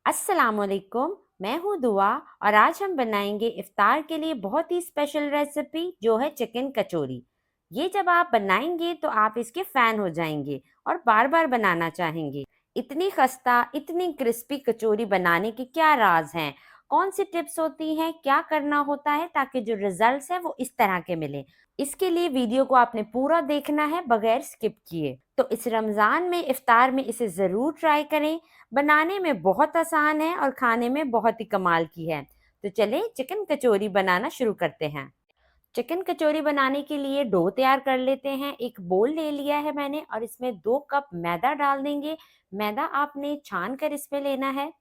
अस्सलामुअलैकुम। मैं हूँ दुआ और आज हम बनाएंगे इफ्तार के लिए बहुत ही स्पेशल रेसिपी जो है चिकन कचौरी। ये जब आप बनाएंगे तो आप इसके फैन हो जाएंगे और बार बार बनाना चाहेंगे। इतनी खस्ता इतनी क्रिस्पी कचौरी बनाने के क्या राज हैं, कौन सी टिप्स होती हैं, क्या करना होता है ताकि जो रिजल्ट्स हैं वो इस तरह के मिले। इसके लिए वीडियो को आपने पूरा देखना है बगैर स्किप किए। तो इस रमज़ान में इफ्तार में इसे ज़रूर ट्राई करें। बनाने में बहुत आसान है और खाने में बहुत ही कमाल की है। तो चले चिकन कचौरी बनाना शुरू करते हैं। चिकन कचौरी बनाने के लिए डो तैयार कर लेते हैं। एक बोल ले लिया है मैंने और इसमें 2 कप मैदा डाल देंगे। मैदा आपने छान कर इसमें लेना है।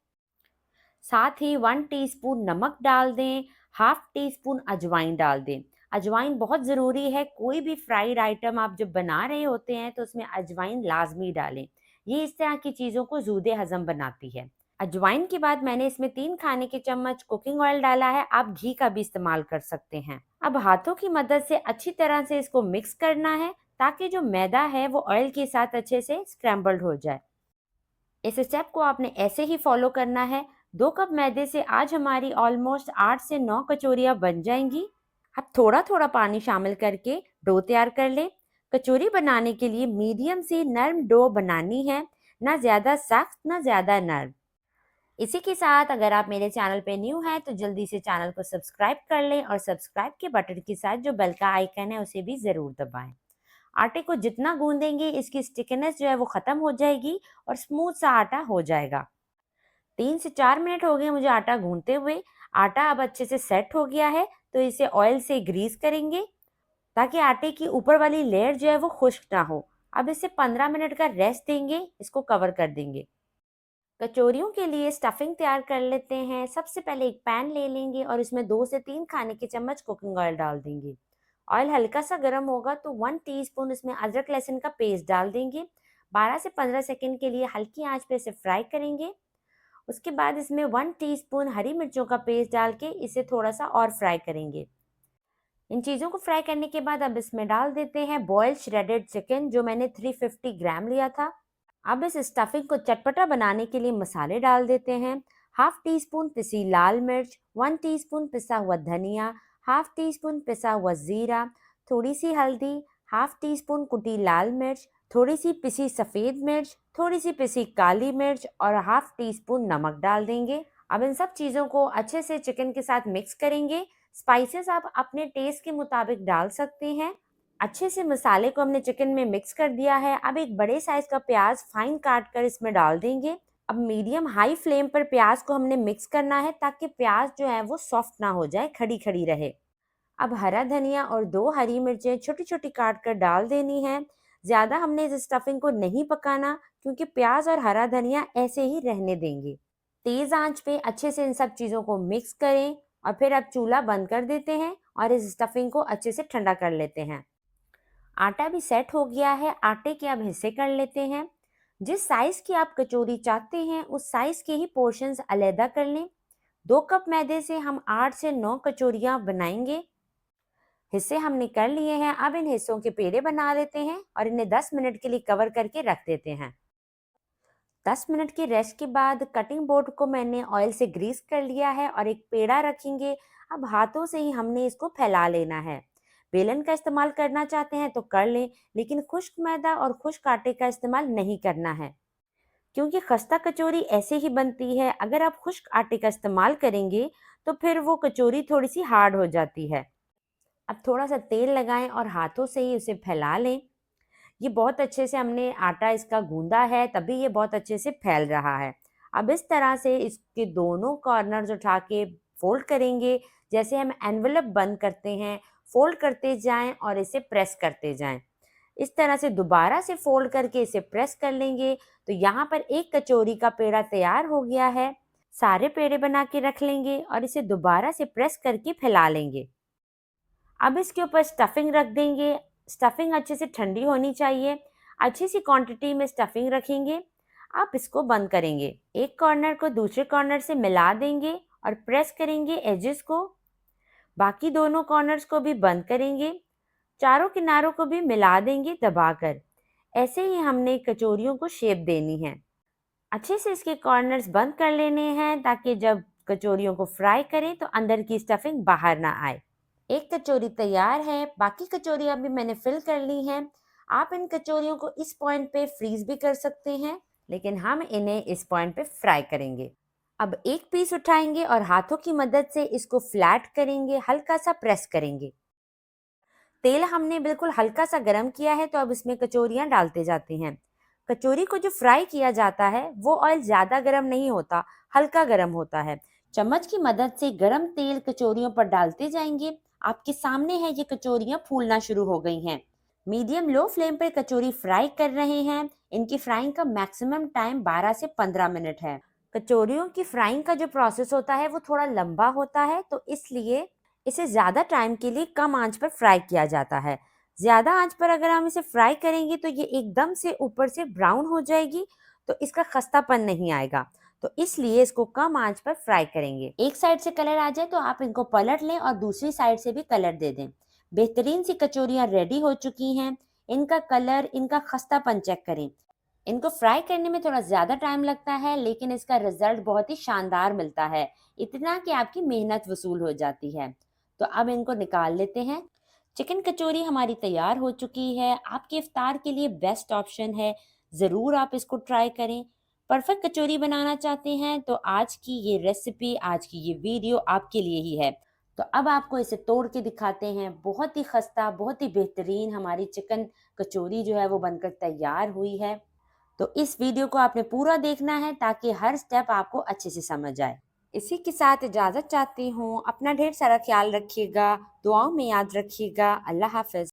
साथ ही 1 टीस्पून नमक डाल दें। हाफ टी स्पून अजवाइन डाल दें। अजवाइन बहुत ज़रूरी है। कोई भी फ्राइड आइटम आप जब बना रहे होते हैं तो उसमें अजवाइन लाजमी डालें। ये इस तरह की चीज़ों को ज़ूदे हज़म बनाती है। अजवाइन के बाद मैंने इसमें 3 खाने के चम्मच कुकिंग ऑयल डाला है। आप घी का भी इस्तेमाल कर सकते हैं। अब हाथों की मदद से अच्छी तरह से इसको मिक्स करना है ताकि जो मैदा है वो ऑयल के साथ अच्छे से स्क्रैम्बल्ड हो जाए। इस स्टेप को आपने ऐसे ही फॉलो करना है। 2 कप मैदे से आज हमारी ऑलमोस्ट 8 से 9 कचौरियाँ बन जाएंगी। अब थोड़ा थोड़ा पानी शामिल करके डो तैयार कर लें। कचौरी बनाने के लिए मीडियम से नरम डो बनानी है, ना ज़्यादा सख्त ना ज़्यादा नरम। इसी के साथ अगर आप मेरे चैनल पे न्यू हैं तो जल्दी से चैनल को सब्सक्राइब कर लें और सब्सक्राइब के बटन के साथ जो बेल का आइकन है उसे भी ज़रूर दबाएं। आटे को जितना गूंदेंगे इसकी स्टिकनेस जो है वो ख़त्म हो जाएगी और स्मूथ सा आटा हो जाएगा। 3 से 4 मिनट हो गए मुझे आटा गूंदते हुए। आटा अब अच्छे से सेट हो गया है तो इसे ऑयल से ग्रीस करेंगे ताकि आटे की ऊपर वाली लेयर जो है वो खुश्क ना हो। अब इसे 15 मिनट का रेस्ट देंगे, इसको कवर कर देंगे। कचौरियों के लिए स्टफिंग तैयार कर लेते हैं। सबसे पहले एक पैन ले लेंगे और इसमें 2 से 3 खाने के चम्मच कुकिंग ऑयल डाल देंगे। ऑयल हल्का सा गर्म होगा तो 1 टीस्पून इसमें अदरक लहसुन का पेस्ट डाल देंगे। 12 से 15 सेकंड के लिए हल्की आंच पे इसे फ्राई करेंगे। उसके बाद इसमें 1 टीस्पून हरी मिर्चों का पेस्ट डाल के इसे थोड़ा सा और फ्राई करेंगे। इन चीज़ों को फ्राई करने के बाद अब इसमें डाल देते हैं बॉइल्ड श्रेडेड चिकन जो मैंने 350 ग्राम लिया था। अब इस स्टफिंग को चटपटा बनाने के लिए मसाले डाल देते हैं। हाफ टी स्पून पिसी लाल मिर्च, 1 टीस्पून पिसा हुआ धनिया, हाफ टी स्पून पिसा हुआ जीरा, थोड़ी सी हल्दी, हाफ टी स्पून कुटी लाल मिर्च, थोड़ी सी पिसी सफ़ेद मिर्च, थोड़ी सी पिसी काली मिर्च और हाफ टी स्पून नमक डाल देंगे। अब इन सब चीज़ों को अच्छे से चिकन के साथ मिक्स करेंगे। स्पाइसेस आप अपने टेस्ट के मुताबिक डाल सकते हैं। अच्छे से मसाले को हमने चिकन में मिक्स कर दिया है। अब एक बड़े साइज का प्याज फाइन काट कर इसमें डाल देंगे। अब मीडियम हाई फ्लेम पर प्याज को हमने मिक्स करना है ताकि प्याज जो है वो सॉफ्ट ना हो जाए, खड़ी खड़ी रहे। अब हरा धनिया और 2 हरी मिर्चें छोटी छोटी काट कर डाल देनी है। ज़्यादा हमने इस स्टफिंग को नहीं पकाना क्योंकि प्याज और हरा धनिया ऐसे ही रहने देंगे। तेज़ आंच पे अच्छे से इन सब चीज़ों को मिक्स करें और फिर अब चूल्हा बंद कर देते हैं और इस स्टफिंग को अच्छे से ठंडा कर लेते हैं। आटा भी सेट हो गया है। आटे के अब हिस्से कर लेते हैं। जिस साइज की आप कचौरी चाहते हैं उस साइज के ही पोर्शंस अलहदा कर लें। 2 कप मैदे से हम 8 से 9 कचौरियाँ बनाएंगे। हिस्से हमने कर लिए हैं। अब इन हिस्सों के पेड़े बना लेते हैं और इन्हें 10 मिनट के लिए कवर करके रख देते हैं। 10 मिनट के रेस्ट के बाद कटिंग बोर्ड को मैंने ऑयल से ग्रीस कर लिया है और एक पेड़ा रखेंगे। अब हाथों से ही हमने इसको फैला लेना है। बेलन का इस्तेमाल करना चाहते हैं तो कर लें, लेकिन खुश्क मैदा और खुश्क आटे का इस्तेमाल नहीं करना है क्योंकि खस्ता कचौरी ऐसे ही बनती है। अगर आप खुश्क आटे का इस्तेमाल करेंगे तो फिर वो कचौरी थोड़ी सी हार्ड हो जाती है। अब थोड़ा सा तेल लगाएं और हाथों से ही उसे फैला लें। ये बहुत अच्छे से हमने आटा इसका गूंदा है तभी ये बहुत अच्छे से फैल रहा है। अब इस तरह से इसके दोनों कॉर्नर्स उठा के फोल्ड करेंगे जैसे हम एनवेलप बंद करते हैं। फोल्ड करते जाएं और इसे प्रेस करते जाएं। इस तरह से दोबारा से फोल्ड करके इसे प्रेस कर लेंगे तो यहाँ पर एक कचौरी का पेड़ा तैयार हो गया है। सारे पेड़े बना के रख लेंगे और इसे दोबारा से प्रेस करके फैला लेंगे। अब इसके ऊपर स्टफिंग रख देंगे। स्टफिंग अच्छे से ठंडी होनी चाहिए। अच्छी सी क्वांटिटी में स्टफिंग रखेंगे। आप इसको बंद करेंगे। एक कॉर्नर को दूसरे कॉर्नर से मिला देंगे और प्रेस करेंगे एजेस को। बाकी दोनों कॉर्नर्स को भी बंद करेंगे। चारों किनारों को भी मिला देंगे दबाकर। ऐसे ही हमने कचौरियों को शेप देनी है। अच्छे से इसके कॉर्नर्स बंद कर लेने हैं ताकि जब कचौरियों को फ्राई करें तो अंदर की स्टफिंग बाहर ना आए। एक कचौरी तैयार है, बाकी कचौरियाँ भी मैंने फिल कर ली हैं। आप इन कचौरियों को इस पॉइंट पे फ्रीज भी कर सकते हैं, लेकिन हम इन्हें इस पॉइंट पे फ्राई करेंगे। अब एक पीस उठाएंगे और हाथों की मदद से इसको फ्लैट करेंगे, हल्का सा प्रेस करेंगे। तेल हमने बिल्कुल हल्का सा गरम किया है, तो अब इसमें कचौरियाँ डालते जाते हैं। कचौरी को जो फ्राई किया जाता है वो ऑयल ज़्यादा गरम नहीं होता, हल्का गरम होता है। चम्मच की मदद से गरम तेल कचौरियों पर डालते जाएंगे। आपके सामने है, ये कचौरियाँ फूलना शुरू हो गई हैं। मीडियम लो फ्लेम पर कचौरी फ्राई कर रहे हैं। इनकी फ्राइंग का मैक्सिमम टाइम 12 से 15 मिनट है। कचौरियों की फ्राइंग का जो प्रोसेस होता है वो थोड़ा लंबा होता है, तो इसलिए इसे ज़्यादा टाइम के लिए कम आंच पर फ्राई किया जाता है। ज़्यादा आंच पर अगर हम इसे फ्राई करेंगे तो ये एकदम से ऊपर से ब्राउन हो जाएगी, तो इसका खस्तापन नहीं आएगा। तो इसलिए इसको कम आंच पर फ्राई करेंगे। एक साइड से कलर आ जाए तो आप इनको पलट लें और दूसरी साइड से भी कलर दे दें। बेहतरीन सी कचौरियाँ रेडी हो चुकी हैं। इनका कलर, इनका खस्तापन चेक करें। इनको फ्राई करने में थोड़ा ज़्यादा टाइम लगता है, लेकिन इसका रिजल्ट बहुत ही शानदार मिलता है। इतना कि आपकी मेहनत वसूल हो जाती है। तो अब इनको निकाल लेते हैं। चिकन कचौरी हमारी तैयार हो चुकी है। आपके इफ्तार के लिए बेस्ट ऑप्शन है। ज़रूर आप इसको ट्राई करें। परफेक्ट कचौरी बनाना चाहते हैं तो आज की ये रेसिपी, आज की ये वीडियो आपके लिए ही है। तो अब आपको इसे तोड़ के दिखाते हैं। बहुत ही खस्ता, बहुत ही बेहतरीन हमारी चिकन कचौरी जो है वो बनकर तैयार हुई है। तो इस वीडियो को आपने पूरा देखना है ताकि हर स्टेप आपको अच्छे से समझ आए। इसी के साथ इजाज़त चाहती हूँ। अपना ढेर सारा ख्याल रखिएगा, दुआओं में याद रखिएगा। अल्लाह हाफ़िज़।